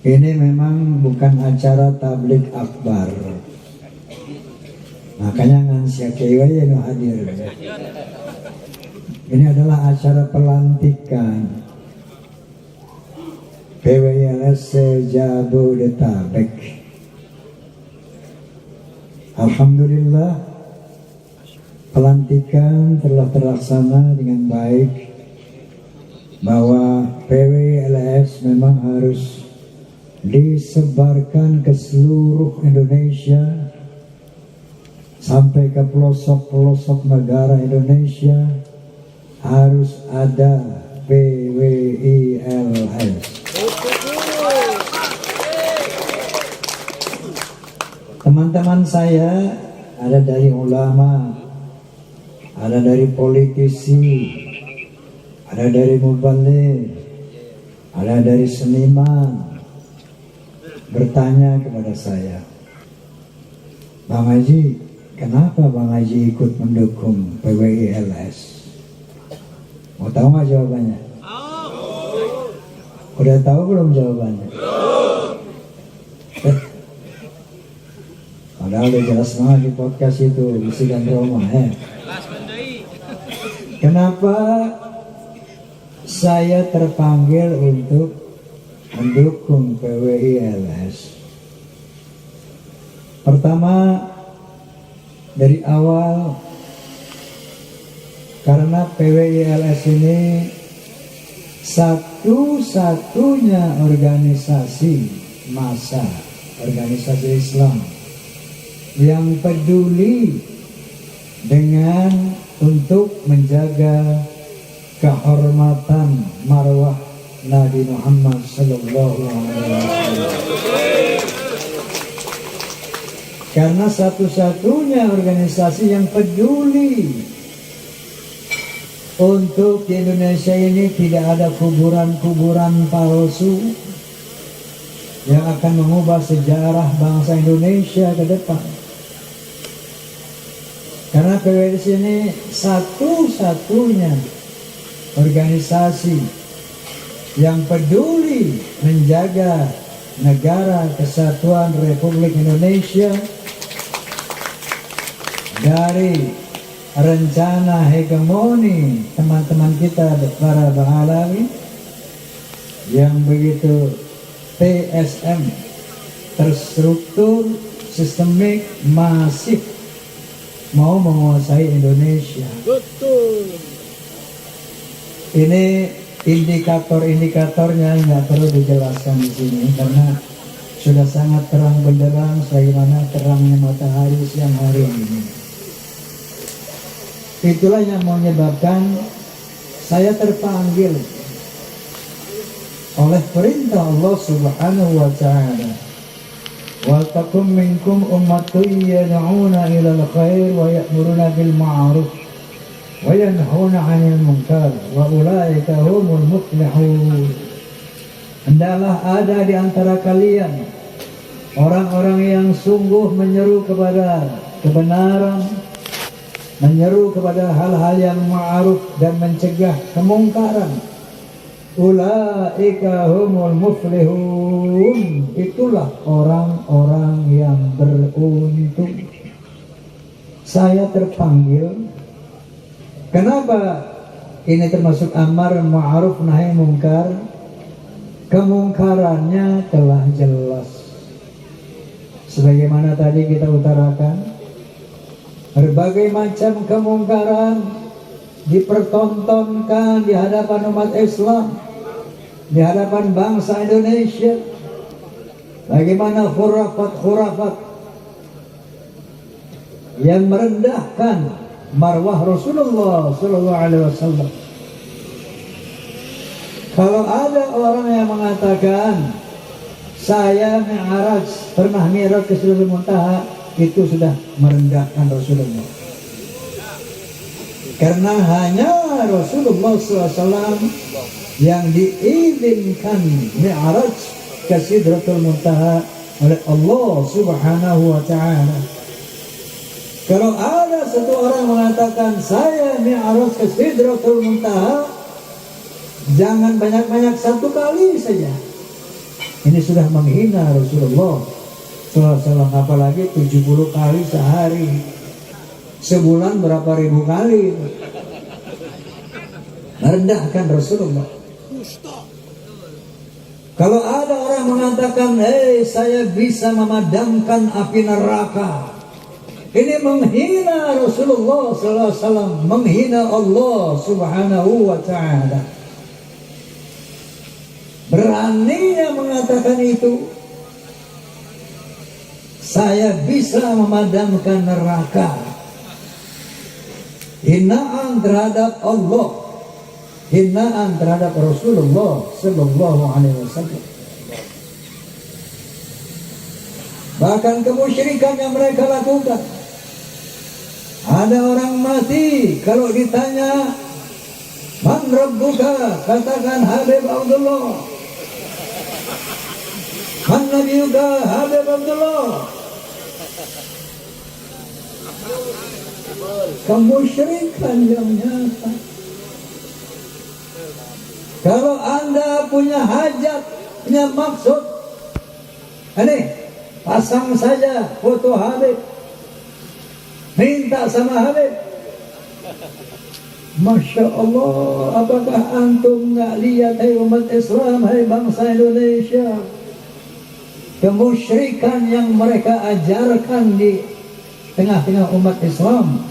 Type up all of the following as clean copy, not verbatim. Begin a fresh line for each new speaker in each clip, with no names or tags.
Ini memang bukan acara tablik akbar, makanya ngansia kewa ya no hadir. Ini adalah acara pelantikan PWILS Jabodetabek. Alhamdulillah, pelantikan telah terlaksana dengan baik, bahwa PWILS memang harus disebarkan ke seluruh Indonesia sampai ke pelosok-pelosok negara Indonesia. Harus ada PWILS. Teman-teman saya ada dari ulama, ada dari politisi, ada dari mubaligh, ada dari seniman, bertanya kepada saya, Bang Haji, kenapa Bang Haji ikut mendukung PWILS? Mau tahu nggak jawabannya? Udah tahu belum jawabannya? Padahal udah jelas banget di podcast itu, bisikan Roma ya. Kenapa saya terpanggil untuk mendukung PWILS? Pertama, dari awal, karena PWILS ini satu-satunya organisasi massa, organisasi Islam yang peduli dengan untuk menjaga kehormatan marwah Nabi Muhammad sallallahu alaihi wasallam. Karena satu-satunya organisasi yang peduli untuk di Indonesia ini tidak ada kuburan-kuburan palsu yang akan mengubah sejarah bangsa Indonesia ke depan. Karena PWILS ini satu-satunya organisasi yang peduli menjaga negara kesatuan Republik Indonesia dari rencana hegemoni teman-teman kita para Bahlawi yang begitu TSM, terstruktur, sistemik, masif, mau menguasai Indonesia.
Betul.
Ini indikator-indikatornya nggak perlu dijelaskan di sini karena sudah sangat terang benderang sebagaimana terangnya matahari siang hari ini. Itulah yang menyebabkan saya terpanggil oleh perintah Allah Subhanahu wa ta'ala. Wa takum minkum ummatun yad'una ila al-khair wa ya'muruna bil ma'ruf wa yanhauna 'anil munkar wa ulaika humul muflihun. Hendaklah ada di antara kalian orang-orang yang sungguh menyeru kepada kebenaran, menyeru kepada hal-hal yang ma'ruf dan mencegah kemungkaran. Ulaika humul muflihun. Itulah orang-orang yang beruntung. Saya terpanggil. Kenapa? Ini termasuk amar ma'ruf nahi mungkar. Kemungkarannya telah jelas. Sebagaimana tadi kita utarakan, berbagai macam kemungkaran dipertontonkan di hadapan umat Islam, di hadapan bangsa Indonesia. Bagaimana khurafat-khurafat yang merendahkan marwah Rasulullah sallallahu alaihi wasallam. Kalau ada orang yang mengatakan saya mi'raj, pernah mi'raj ke Sidratul Muntaha, itu sudah merendahkan Rasulullah. Karena hanya Rasulullah SAW yang diizinkan mi'raj ke Sidratul Muntaha oleh Allah Subhanahu wa ta'ala. Kalau ada satu orang mengatakan saya mi'raj ke Sidratul Muntaha, jangan banyak-banyak, satu kali saja. Ini sudah menghina Rasulullah SAW, apalagi 70 kali sehari. Sebulan berapa ribu kali merendahkan Rasulullah. Kalau ada orang mengatakan, saya bisa memadamkan api neraka, ini menghina Rasulullah SAW, menghina Allah Subhanahu wa Ta'ala. Beraninya mengatakan itu, saya bisa memadamkan neraka. Hinaan terhadap Allah, hinaan terhadap Rasulullah Sallallahu Alaihi Wasallam. Bahkan kemusyrikan yang mereka lakukan. Ada orang mati, kalau ditanya Man Rabbuka, katakan Habib Abdullah. Man Nabiyuka, Habib Abdullah. Kemusyrikan yang nyata. Kalau Anda punya hajat, punya maksud, ini pasang saja foto Habib, minta sama Habib. Masya Allah, apakah antum nggak lihat, hai umat Islam, hai bangsa Indonesia, kemusyrikan yang mereka ajarkan di tengah-tengah umat Islam?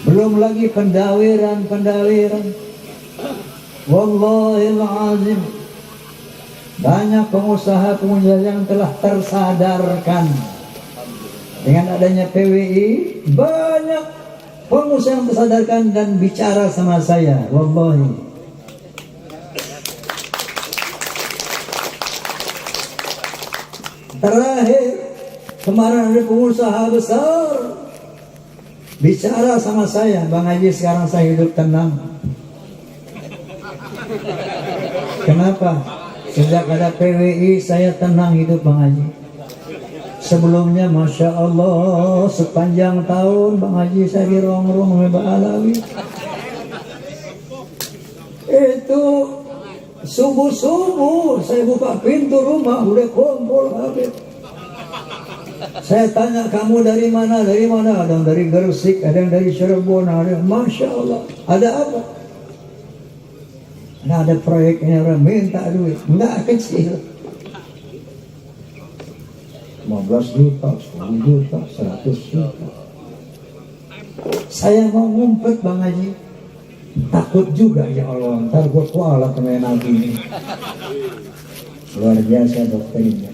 Belum lagi pendawiran. Wallahil azim, banyak pengusaha-pengusaha yang telah tersadarkan dengan adanya PWI. Banyak pengusaha yang tersadarkan dan bicara sama saya. Wallahi, terakhir kemarin ada pengusaha besar bicara sama saya, Bang Haji, sekarang saya hidup tenang. Kenapa? Sejak ada PWI saya tenang hidup, Bang Haji. Sebelumnya Masya Allah, sepanjang tahun Bang Haji saya di ruang-ruang Mbak Alawi. Itu subuh-subuh saya buka pintu rumah, udah kumpul Habib. Saya tanya, kamu dari mana? Dari mana? Ada yang dari Gresik, ada yang dari Cirebon, ada. Masya Allah. Ada apa? Nah, ada proyeknya, orang minta duit. Enggak kecil. 15 juta, 10 juta, 100 juta. Saya mau ngumpet, Bang Haji. Takut juga, ya Allah, ntar gue kualat sama Nabi ini. Luar biasa dokternya.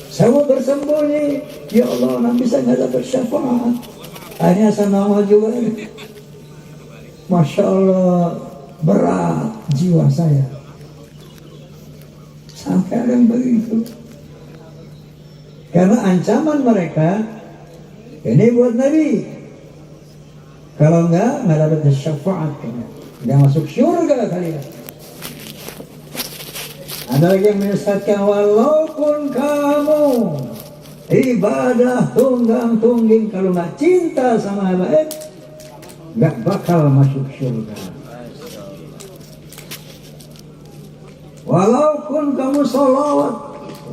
Saya mau bersembunyi, ya Allah, Nabi saya nggak dapat syafaat. Akhirnya saya nongol juga. Masya Allah, berat jiwa saya. Sampai ada yang begitu. Karena ancaman mereka, ini buat Nabi. Kalau nggak dapat syafaat, nggak masuk surga kalian. Ada lagi yang menyesatkan, walaupun kamu ibadah tunggang-tungging, kalau nggak cinta sama Habib, nggak bakal masuk surga. Walaupun kamu sholawat,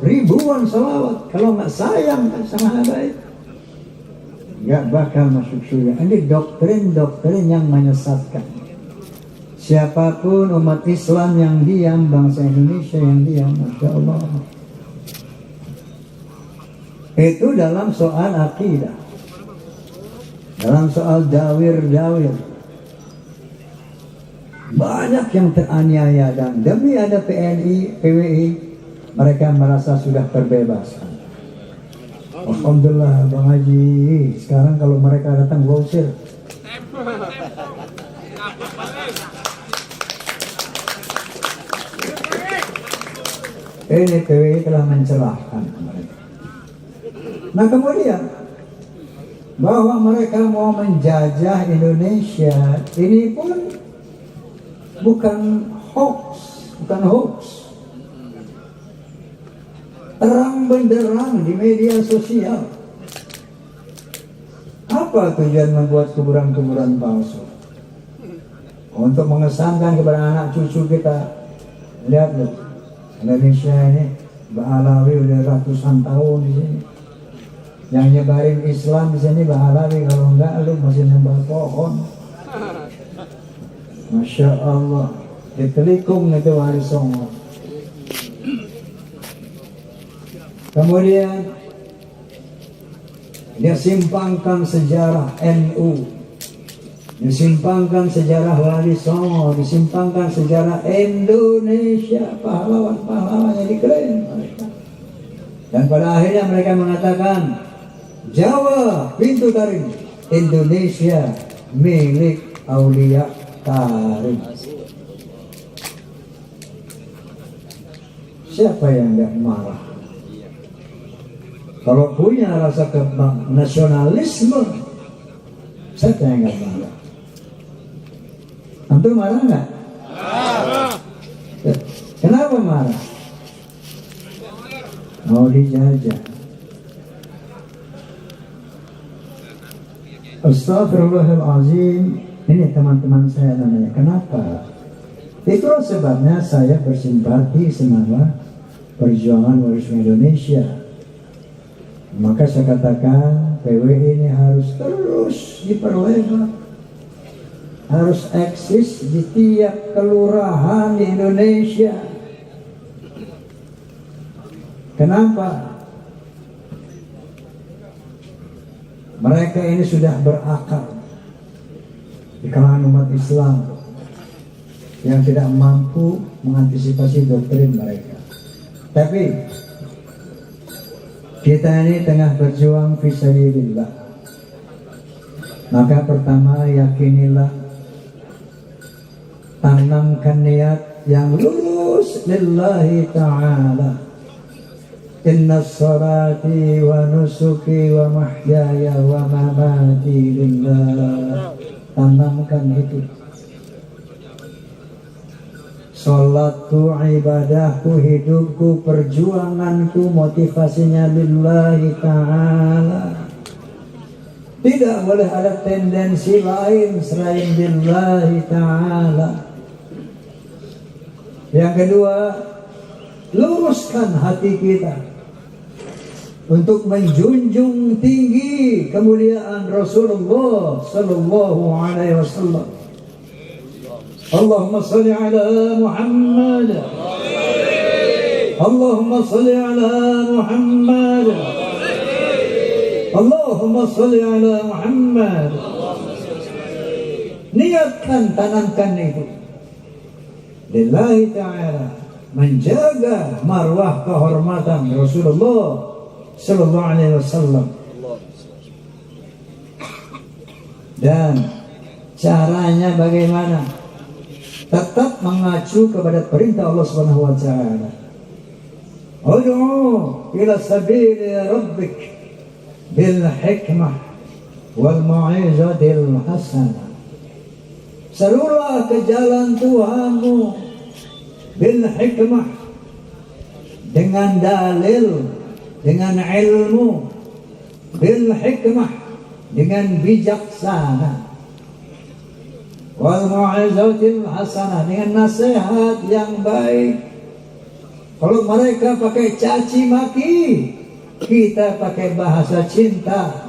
ribuan sholawat, kalau nggak sayang sama Habib, nggak bakal masuk surga. Ini doktrin-doktrin yang menyesatkan. Siapapun umat Islam yang diam, bangsa Indonesia yang diam, Masya Allah. Itu dalam soal akidah, dalam soal dawir-dawir. Banyak yang teraniaya dan demi ada PWI, mereka merasa sudah terbebaskan. Alhamdulillah, Bang Haji, sekarang kalau mereka datang gua usir. Ini PWI telah mencelahkan mereka. Nah kemudian, bahwa mereka mau menjajah Indonesia, ini pun bukan hoax. Terang benderang di media sosial. Apa tujuan membuat kuburan-kuburan palsu? untuk mengesankan kepada anak cucu kita. Lihat loh, Indonesia ini Ba'alawi udah ratusan tahun di sini. Yang nyebarin Islam di sini Ba'alawi, kalau enggak lu masih nembak pohon. Masya Allah, ditelikung itu Wali Songo. Kemudian dia simpangkan sejarah NU, disimpangkan sejarah Wali Songo, disimpangkan sejarah Indonesia, pahlawan-pahlawan yang diklaim mereka. Dan pada akhirnya mereka mengatakan, Jawa pintu taring, Indonesia milik Aulia Taring. Siapa yang tidak marah? Kalau punya rasa nasionalisme, siapa yang nggak marah? Antum marah nggak? Kenapa marah? Mau dijajah. Astaghfirullahaladzim. Ini teman-teman saya namanya. Kenapa? Itulah sebabnya saya bersimpati sama perjuangan waris Indonesia. Maka saya katakan PWI ini harus terus diperlebar, harus eksis di tiap kelurahan di Indonesia. Kenapa? Mereka ini sudah berakar di kalangan umat Islam yang tidak mampu mengantisipasi doktrin mereka. Tapi kita ini tengah berjuang fisabilillah. Maka pertama yakinilah, tanamkan niat yang lurus lillahi ta'ala. Inna salati wa nusuki wa mahyaya wa mamati lillah. Tanamkan itu. Salatku, ibadahku, hidupku, perjuanganku, motivasinya lillahi ta'ala. Tidak boleh ada tendensi lain selain lillahi ta'ala. Yang kedua, luruskan hati kita untuk menjunjung tinggi kemuliaan Rasulullah sallallahu alaihi wasallam. Allahumma salli ala Muhammad. Allahumma salli ala Muhammad. Allahumma salli ala Muhammad. Niatkan, tanamkan itu lillahi ta'ala, menjaga marwah kehormatan Rasulullah sallallahu alaihi wasallam. Dan caranya bagaimana? Tetap mengacu kepada perintah Allah Subhanahu wa taala. Ud'u ila sabili rabbik bil hikmah wal mau'izatil hasanah. Serulah ke jalan Tuhanmu bil hikmah, dengan dalil, dengan ilmu, bil hikmah, dengan bijaksana, wal mau'izatil hasanah, dengan nasihat yang baik. Kalau mereka pakai caci maki, kita pakai bahasa cinta,